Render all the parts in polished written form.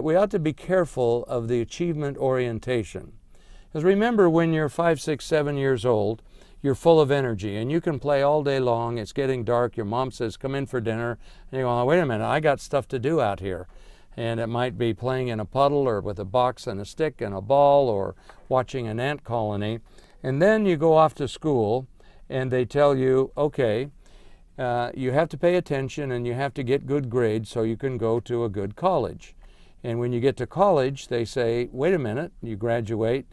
We ought to be careful of the achievement orientation. Because remember, when you're 5, 6, 7 years old, you're full of energy and you can play all day long. It's getting dark. Your mom says, come in for dinner. And you go, oh, wait a minute, I got stuff to do out here. And it might be playing in a puddle or with a box and a stick and a ball or watching an ant colony. And then you go off to school and they tell you, okay, you have to pay attention and you have to get good grades so you can go to a good college. And when you get to college, they say, wait a minute, you graduate,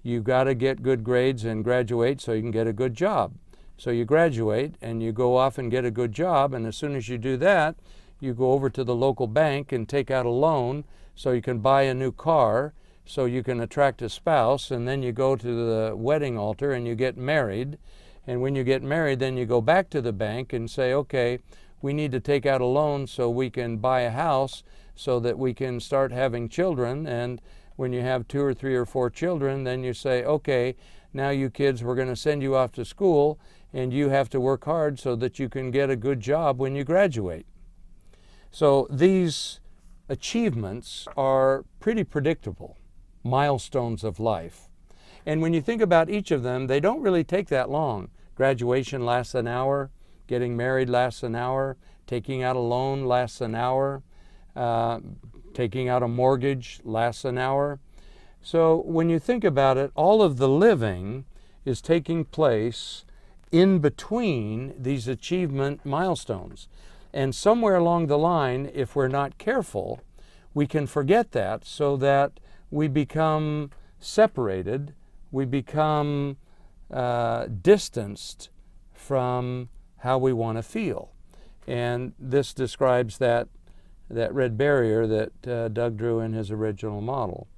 you've got to get good grades and graduate so you can get a good job. So you graduate and you go off and get a good job, and as soon as you do that, you go over to the local bank and take out a loan so you can buy a new car, so you can attract a spouse, and then you go to the wedding altar and you get married. And when you get married, then you go back to the bank and say, okay, we need to take out a loan so we can buy a house so that we can start having children. And when you have 2 or 3 or 4 children, then you say, okay, now you kids, we're going to send you off to school and you have to work hard so that you can get a good job when you graduate. So these achievements are pretty predictable, milestones of life. And when you think about each of them, they don't really take that long. Graduation lasts an hour, getting married lasts an hour, taking out a loan lasts an hour, taking out a mortgage lasts an hour. So when you think about it, all of the living is taking place in between these achievement milestones. And somewhere along the line, if we're not careful, we can forget that, so that we become separated, we become distanced from how we want to feel. And this describes that red barrier that Doug drew in his original model.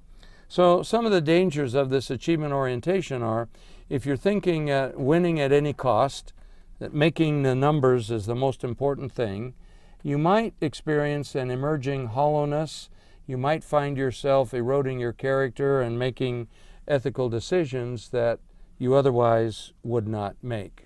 So some of the dangers of this achievement orientation are, if you're thinking winning at any cost, that making the numbers is the most important thing, you might experience an emerging hollowness. You might find yourself eroding your character and making ethical decisions that you otherwise would not make.